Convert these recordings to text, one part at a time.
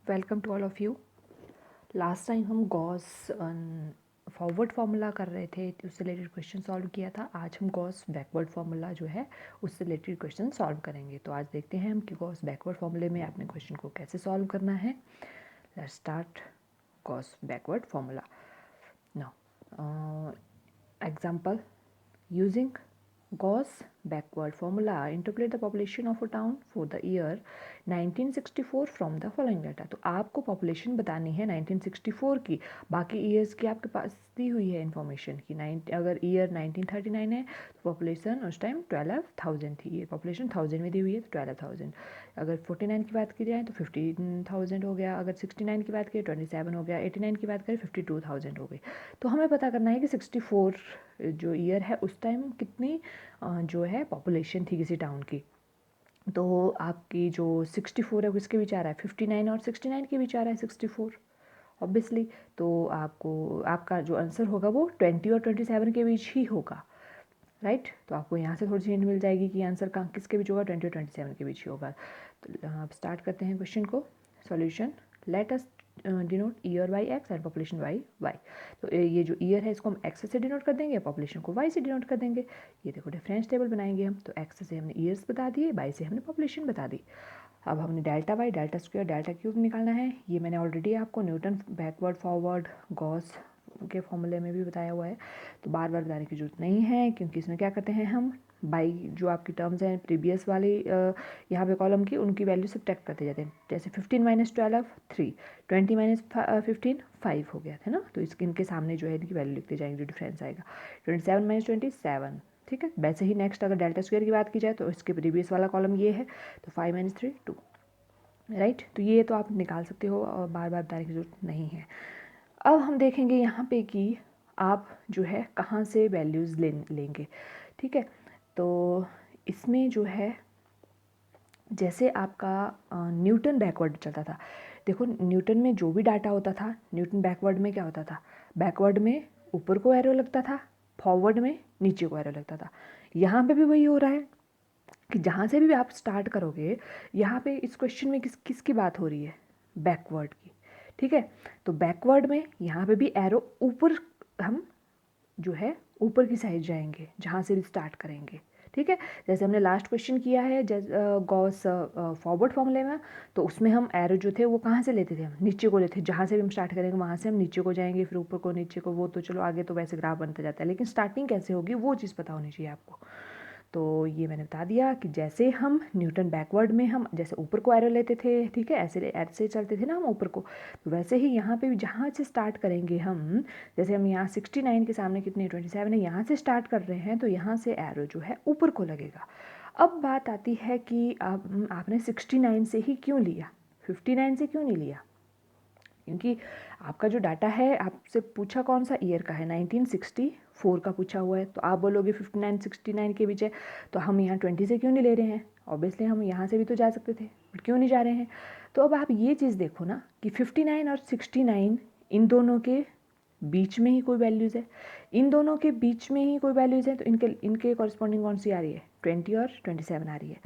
Welcome to all of you. Last time हम Gauss forward formula कर रहे थे, उससे रिलेटेड क्वेश्चन सॉल्व किया था। आज हम गॉस बैकवर्ड फार्मूला जो है उससे रिलेटेड क्वेश्चन सॉल्व करेंगे। तो आज देखते हैं हम कि गॉस बैकवर्ड फार्मूले में आपने क्वेश्चन को कैसे सॉल्व करना है। Let's start Gauss backward formula now. Example using Gauss backward formula, interpolate the population of a town for the year 1964 from the following data। तो आपको पॉपुलेशन बतानी है 1964 की, बाकी ईयर्स की आपके पास दी हुई है इन्फॉर्मेशन की। अगर ईयर 1939 है तो पॉपुलेशन उस टाइम 12,000 थी। ये पॉपुलेशन 1000 में दी हुई है तो 12,000। अगर 49 की बात की जाए तो 15,000 हो गया। अगर 69 की बात करें 27 हो गया। 89 की बात करें 52,000 हो गई। तो हमें पता करना है कि 64 जो ईयर है उस टाइम कितनी जो है पॉपुलेशन थी किसी टाउन की। तो आपकी जो 64 है किसके बीच आ रहा है, 59 और 69 के बीच आ रहा है 64 ऑब्वियसली। तो आपका जो आंसर होगा वो 20 और 27 के बीच ही होगा, राइट। तो आपको यहाँ से थोड़ी सी हिंट मिल जाएगी कि आंसर कहाँ किसके बीच होगा, 20 और 27 के बीच ही होगा। तो आप स्टार्ट करते हैं क्वेश्चन को। Solution, let us denote year by X and population by Y. तो ये जो ईयर है इसको हम एक्स से डिनोट कर देंगे, पॉपुलेशन को वाई से डिनोट कर देंगे। ये देखो डिफरेंस टेबल बनाएंगे हम। तो एक्स से हमने ईयर्स बता दिए, वाई से हमने पॉपुलेशन बता दी। अब हमने delta Y, delta square, delta cube निकालना है। ये मैंने ऑलरेडी आपको न्यूटन बैकवर्ड फॉरवर्ड गॉस के फॉर्मूले में भी बताया हुआ है, तो बार बार बताने की जरूरत नहीं है, क्योंकि इसमें क्या करते हैं हम बाई जो आपकी टर्म्स हैं प्रीवियस वाली यहाँ पे कॉलम की, उनकी वैल्यू सब्ट्रैक्ट करते जाते हैं। जैसे 15 माइनस 12 3, 20 माइनस 15 5 हो गया था ना। तो इनके सामने जो है इनकी वैल्यू लिखते जाएंगे, जो डिफरेंस आएगा 27 माइनस 27। ठीक है। वैसे ही नेक्स्ट अगर डेल्टा स्क्वायर की बात की जाए तो इसके प्रीवियस वाला कॉलम ये है, तो 5 माइनस 3 2, राइट। तो ये तो आप निकाल सकते हो और बार बार बताने की जरूरत नहीं है। अब हम देखेंगे यहाँ पे कि आप जो है कहाँ से वैल्यूज़ लेंगे। ठीक है। तो इसमें जो है जैसे आपका न्यूटन बैकवर्ड चलता था, देखो न्यूटन में जो भी डाटा होता था, न्यूटन बैकवर्ड में क्या होता था, बैकवर्ड में ऊपर को एरो लगता था, फॉरवर्ड में नीचे को एरो लगता था। यहाँ पे भी वही हो रहा है कि जहाँ से भी आप स्टार्ट करोगे, यहाँ पे इस क्वेश्चन में किसकी बात हो रही है, बैकवर्ड की। ठीक है। तो बैकवर्ड में यहाँ पे भी एरो ऊपर, हम जो है ऊपर की साइड जाएंगे जहाँ से भी स्टार्ट करेंगे। ठीक है। जैसे हमने लास्ट क्वेश्चन किया है गॉस फॉरवर्ड फॉर्मूले में, तो उसमें हम एरो जो थे वो कहाँ से लेते थे, हम नीचे को लेते थे। जहाँ से भी हम स्टार्ट करेंगे वहाँ से हम नीचे को जाएंगे, फिर ऊपर को, नीचे को, वो तो चलो आगे तो वैसे ग्राफ बनता जाता है, लेकिन स्टार्टिंग कैसे होगी वो चीज़ पता होनी चाहिए आपको। तो ये मैंने बता दिया कि जैसे हम न्यूटन बैकवर्ड में हम जैसे ऊपर को एरो लेते थे, ठीक है, ऐसे चलते थे ना हम ऊपर को, तो वैसे ही यहाँ पे भी जहाँ से स्टार्ट करेंगे हम, जैसे हम यहाँ 69 के सामने कितने 27 है, यहाँ से स्टार्ट कर रहे हैं, तो यहाँ से एरो जो है ऊपर को लगेगा। अब बात आती है कि आपने 69 से ही क्यों लिया, 59 से क्यों नहीं लिया, क्योंकि आपका जो डाटा है आपसे पूछा कौन सा ईयर का है, 1964 का पूछा हुआ है। तो आप बोलोगे 59 69 के बीच है, तो हम यहाँ 20 से क्यों नहीं ले रहे हैं। ऑब्वियसली हम यहाँ से भी तो जा सकते थे, बट क्यों नहीं जा रहे हैं। तो अब आप ये चीज़ देखो ना कि 59 और 69 इन दोनों के बीच में ही कोई वैल्यूज़ है, इन दोनों के बीच में ही कोई वैल्यूज़ है, तो इनके इनके कॉरस्पॉन्डिंग कौन सी आ रही है, 20 और 27 आ रही है।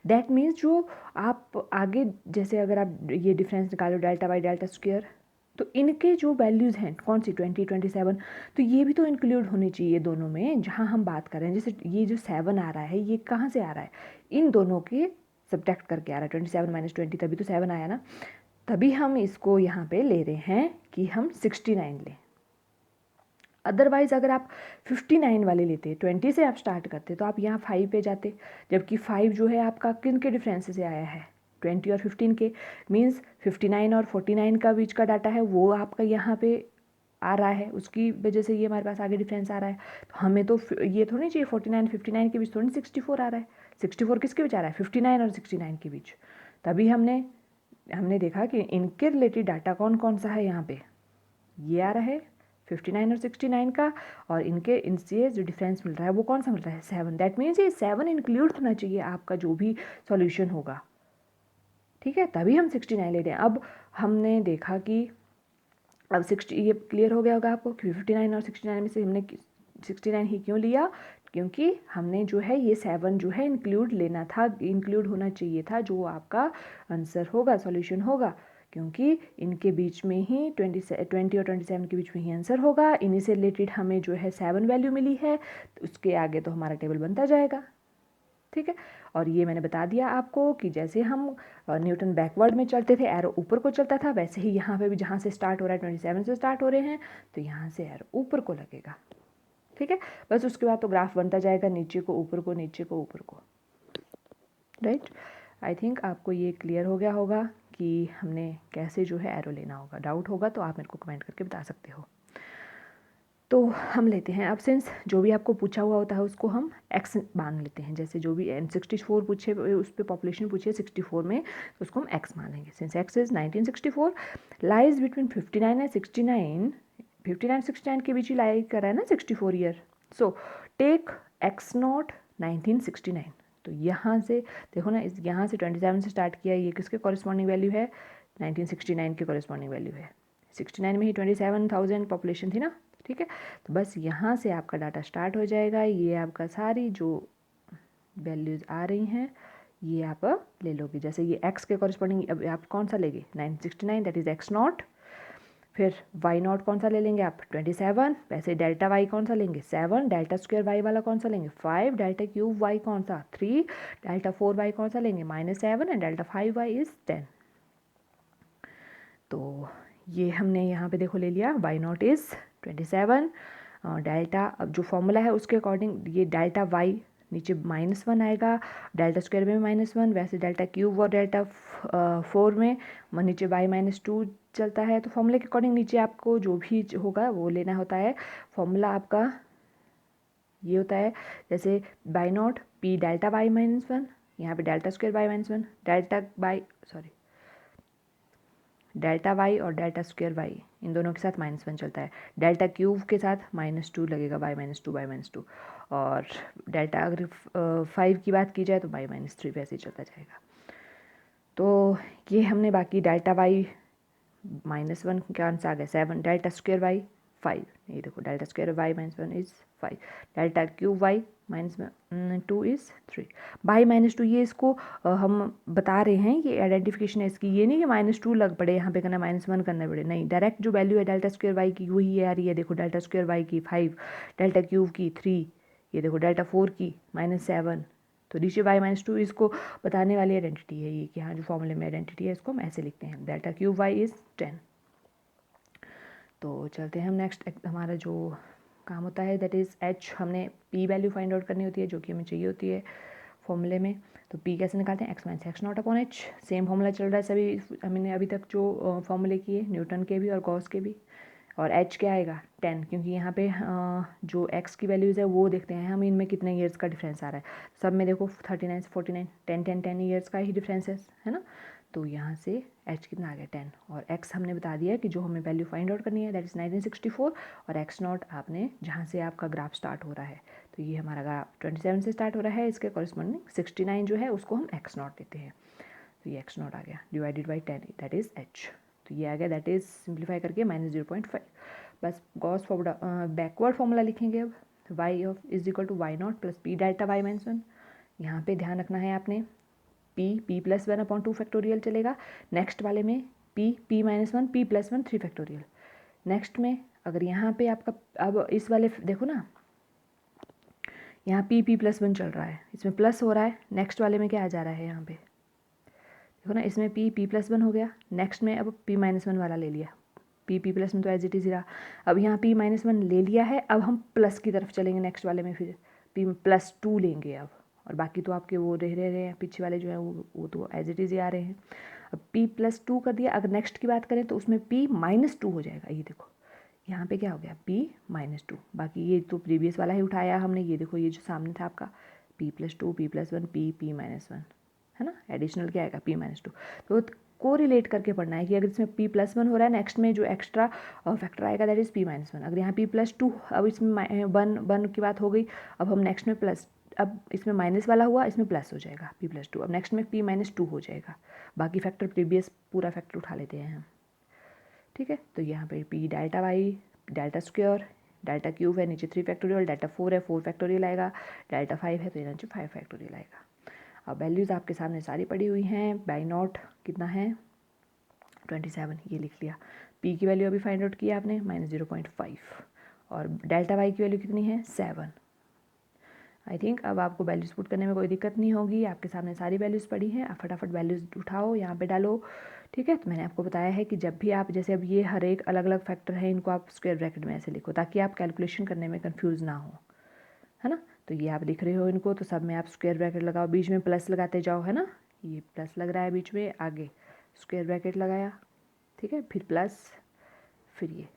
दैट मीन्स जो आप आगे जैसे अगर आप ये डिफरेंस निकालो डेल्टा बाई डेल्टा स्क्वायर, तो इनके जो वैल्यूज़ हैं कौन सी 20 27, तो ये भी तो इंक्लूड होनी चाहिए दोनों में जहाँ हम बात कर रहे हैं। जैसे ये जो 7 आ रहा है ये कहाँ से आ रहा है, इन दोनों के सब्ट्रैक्ट करके आ रहा है, 27 माइनस 20 तभी तो 7 आया ना। तभी हम इसको यहाँ पे ले रहे हैं कि हम 69 लें। अदरवाइज़ अगर आप 59 वाले लेते, 20 से आप स्टार्ट करते, तो आप यहाँ 5 पे जाते, जबकि 5 जो है आपका किन के डिफरेंस से आया है, 20 और 15 के। मीन्स 59 और 49 का बीच का डाटा है वो आपका यहाँ पे आ रहा है, उसकी वजह से ये हमारे पास आगे डिफरेंस आ रहा है। तो हमें तो ये थोड़ी चाहिए 49 59 के बीच थोड़ी 64 आ रहा है। 64 किसके बीच आ रहा है, 59 और 69 के बीच। तभी हमने देखा कि इनके रिलेटेड डाटा कौन कौन सा है, यहाँ पे ये आ रहा है 59 और 69 का, और इनसे जो डिफरेंस मिल रहा है वो कौन सा मिल रहा है, 7। दैट मीन्स ये 7 इंक्लूड होना चाहिए आपका जो भी सॉल्यूशन होगा। ठीक है। तभी हम 69 ले रहे हैं। अब हमने देखा कि अब 60, ये क्लियर हो गया होगा आपको कि 59 और 69 में से हमने 69 ही क्यों लिया, क्योंकि हमने जो है ये 7 जो है इंक्लूड लेना था, इंक्लूड होना चाहिए था जो आपका आंसर होगा, सॉल्यूशन होगा। क्योंकि इनके बीच में ही 20 और 27 के बीच में ही आंसर होगा। इन्हीं से रिलेटेड हमें जो है 7 वैल्यू मिली है, तो उसके आगे तो हमारा टेबल बनता जाएगा। ठीक है, और ये मैंने बता दिया आपको कि जैसे हम न्यूटन बैकवर्ड में चलते थे, एरो ऊपर को चलता था, वैसे ही यहाँ पे भी जहाँ से स्टार्ट हो रहा है 27 से स्टार्ट हो रहे हैं, तो यहाँ से एरो ऊपर को लगेगा। ठीक है, बस उसके बाद तो ग्राफ बनता जाएगा, नीचे को ऊपर को, नीचे को ऊपर को। राइट, आई थिंक आपको ये क्लियर हो गया होगा कि हमने कैसे जो है एरो लेना होगा। डाउट होगा तो आप मेरे को कमेंट करके बता सकते हो। तो हम लेते हैं अब, सिंस जो भी आपको पूछा हुआ होता है उसको हम एक्स मान लेते हैं। जैसे जो भी N64 पूछे, उस पर पॉपुलेशन पूछे 64 में, तो उसको हम एक्स मानेंगे। Since x is 1964, lies between 59 and 69, 59 69 के बीच ही लाई कर रहा है ना 64 year. So take X not 1969। तो यहाँ से देखो ना, इस यहाँ से 27 से स्टार्ट किया, ये किसके कॉरेस्पॉन्डिंग वैल्यू है? 1969 के कॉरेस्पॉन्डिंग वैल्यू है। 69 में ही 27,000 पॉपुलेशन थी ना। ठीक है, तो बस यहाँ से आपका डाटा स्टार्ट हो जाएगा। ये आपका सारी जो वैल्यूज़ आ रही हैं ये आप ले लोगे। जैसे ये x के कॉरेस्पॉन्डिंग अब आप कौन सा लेंगे? 969, दैट इज़ x नॉट। फिर y नॉट कौन सा ले लेंगे आप? 27। वैसे डेल्टा y कौन सा लेंगे? 7। डेल्टा स्क्वायर y वाला कौन सा लेंगे? 5। डेल्टा क्यूब y कौन सा? 3। डेल्टा 4y कौन सा लेंगे? -7। And delta 5y is 10। तो ये हमने यहाँ पे देखो ले लिया, y नॉट इज़ 27। डेल्टा, अब जो फॉर्मूला है उसके अकॉर्डिंग ये डेल्टा y नीचे -1 आएगा, डेल्टा स्क्वायर में -1, वैसे डेल्टा क्यूब और डेल्टा 4 में नीचे y-2 चलता है। तो फॉर्मूले के अकॉर्डिंग नीचे आपको जो भी होगा वो लेना होता है। फॉर्मूला आपका ये होता है, जैसे y not p delta y-1, यहाँ पे delta square y-1, delta y और डेल्टा स्क्वायर y इन दोनों के साथ -1 चलता है। डेल्टा क्यूब के साथ -2 लगेगा, y-2 और डेल्टा अगर 5 की बात की जाए तो y-3 वैसे ही चलता जाएगा। तो ये हमने बाकी डेल्टा y -1 के आंसर आ गया 7, डेल्टा स्क्वायर y 5, ये देखो delta square y-1 is 5, delta cube y -2 is 3, y-2 ये इसको हम बता रहे हैं, ये आइडेंटिफिकेशन है इसकी। ये नहीं कि -2 लग पड़े यहाँ पे करना, -1 करना पड़े, नहीं, डायरेक्ट जो वैल्यू है डेल्टा स्क्वायर y की वही आ रही है। देखो डेल्टा स्क्वायर y की 5, डेल्टा क्यूब की 3, ये देखो डेल्टा 4 की -7। तो नीचे y-2 इसको बताने वाली आइडेंटिटी है ये, कि हाँ जो फॉर्मूले में आइडेंटिटी है इसको हम ऐसे लिखते हैं, डेल्टा क्यूब y इज़ 10। तो चलते हैं हम नेक्स्ट, हमारा जो काम होता है दैट इज़ h। हमने p वैल्यू फाइंड आउट करनी होती है जो कि हमें चाहिए होती है फॉर्मूले में। तो p कैसे निकालते हैं? x minus x not upon h। Same formula चल रहा है सभी, हमने अभी तक जो फॉर्मूले किए न्यूटन के भी और गॉस के भी। और h क्या आएगा? 10, क्योंकि यहाँ पे जो x की वैल्यूज़ है वो देखते हैं हम, इनमें कितने ईयर्स का डिफरेंस आ रहा है। सब में देखो 39 से 49, 10 ईयर्स का ही डिफरेंस है ना। तो यहाँ से h कितना आ गया? 10। और x हमने बता दिया कि जो हमें वैल्यू फाइंड आउट करनी है दैट इज़ 1964, और x नॉट आपने जहाँ से आपका ग्राफ स्टार्ट हो रहा है, तो ये हमारा ग्राफ 27 से स्टार्ट हो रहा है, इसके कॉरेस्पॉन्डिंग 69 जो है उसको हम x नॉट देते हैं। तो ये x नॉट आ गया divided by 10, that is h। तो ये आ गया, दैट इज़ सिंप्लीफाई करके -0.5। बस गॉस फॉर्मूला बैकवर्ड फॉर्मूला लिखेंगे अब, y of is equal to y not plus p delta y-1। यहाँ पे ध्यान रखना है आपने, p+1 अपॉन 2 फैक्टोरियल चलेगा। नेक्स्ट वाले में p-1 p+1 3 फैक्टोरियल। नेक्स्ट में अगर यहाँ पे आपका, अब इस वाले देखो ना, यहाँ p+1 चल रहा है, इसमें प्लस हो रहा है, नेक्स्ट वाले में क्या आ जा रहा है यहाँ पे देखो ना, इसमें p+1 हो गया, नेक्स्ट में अब p-1 वाला ले लिया, p+1 तो एज इट इज़ रहा। अब यहाँ p-1 ले लिया है, अब हम प्लस की तरफ चलेंगे नेक्स्ट वाले में, फिर p+2 लेंगे अब, और बाकी तो आपके वो रह रहे हैं पीछे वाले जो है वो तो एज इट इज़ ही आ रहे हैं। अब p+2 कर दिया, अगर नेक्स्ट की बात करें तो उसमें p-2 हो जाएगा। ये देखो यहाँ पे क्या हो गया? p-2। बाकी ये तो प्रीवियस वाला ही उठाया हमने, ये देखो ये जो सामने था आपका p+2 p+1 p-1 है ना, एडिशनल क्या आएगा? p-2। तो को रिलेट करके पढ़ना है कि अगर इसमें p+1 हो रहा है, नेक्स्ट में जो एक्स्ट्रा फैक्टर आएगा दैट इज़ p-1। अगर यहाँ p+2, अब इसमें वन की बात हो गई, अब हम नेक्स्ट में प्लस, अब इसमें माइनस वाला हुआ, इसमें प्लस हो जाएगा p+2, अब नेक्स्ट में p-2 हो जाएगा। बाकी फैक्टर प्रीवियस पूरा फैक्टर उठा लेते हैं हम। ठीक है, तो यहाँ पे p delta y, delta square, delta cube है नीचे 3 फैक्टोरियल, डेल्टा 4 है 4 फैक्टोरियल आएगा, डेल्टा 5 है तो यहाँ नीचे 5 फैक्टोरियल आएगा। अब वैल्यूज़ आपके सामने सारी पड़ी हुई हैं। y नॉट कितना है? 27 ये लिख लिया। पी की वैल्यू अभी फाइंड आउट किया आपने -0.5 और डेल्टा वाई की वैल्यू कितनी है 7। आई थिंक अब आपको वैल्यूज़ पुट करने में कोई दिक्कत नहीं होगी, आपके सामने सारी वैल्यूज़ पड़ी हैं, आप फटाफट वैल्यूज़ उठाओ यहाँ पे डालो। ठीक है, तो मैंने आपको बताया है कि जब भी आप जैसे अब ये हर एक अलग अलग फैक्टर है, इनको आप स्क्वायर ब्रैकेट में ऐसे लिखो ताकि आप कैलकुलेशन करने में कन्फ्यूज़ ना हो, है ना। तो ये आप लिख रहे हो इनको, तो सब में आप स्क्वायर ब्रैकेट लगाओ, बीच में प्लस लगाते जाओ, है ना। ये प्लस लग रहा है बीच में, आगे स्क्वायर ब्रैकेट लगाया, ठीक है, फिर प्लस, फिर ये,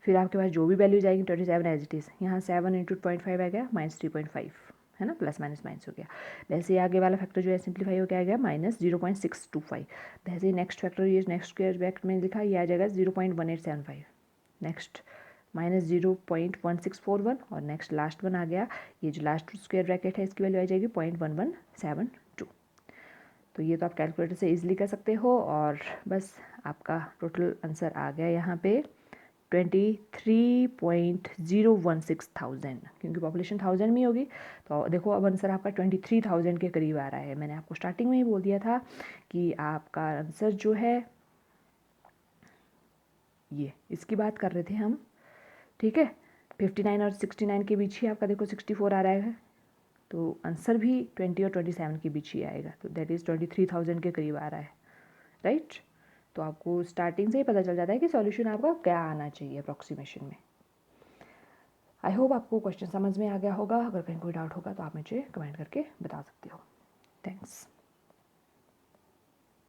फिर आपके पास जो भी वैल्यू जाएगी 27 एज इट इज़, यहाँ 7 × 0.5 आ गया -3.5, है ना, प्लस माइनस माइनस हो गया। वैसे ही आगे वाला फैक्टर जो है सिंप्लीफाई हो गया, आ गया -0.625। वैसे ही नेक्स्ट फैक्टर ये नेक्स्ट स्क्वायर ब्रैकेट में लिखा, ये आ जाएगा 0.1875, नेक्स्ट -0.1641 और नेक्स्ट लास्ट वन आ गया, ये जो लास्ट स्क्वायर ब्रैकेट है इसकी वैल्यू आ जाएगी 0.1172। तो ये तो आप कैलकुलेटर से इजीली कर सकते हो और बस आपका टोटल आंसर आ गया यहाँ पे 23.016,000, क्योंकि पॉपुलेशन 1000 में होगी। तो देखो अब आंसर आपका 23,000 के करीब आ रहा है। मैंने आपको स्टार्टिंग में ही बोल दिया था कि आपका आंसर जो है ये इसकी बात कर रहे थे हम, ठीक है। 59 और 69 के बीच ही आपका देखो 64 आ रहा है, तो आंसर भी 20 और 27 के बीच ही आएगा, तो दैट इज़ 23,000 के करीब आ रहा है, राइट। तो आपको स्टार्टिंग से ही पता चल जाता है कि सॉल्यूशन आपका क्या आना चाहिए अप्रॉक्सीमेशन में। आई होप आपको क्वेश्चन समझ में आ गया होगा। अगर कहीं कोई डाउट होगा तो आप मुझे कमेंट करके बता सकते हो। थैंक्स।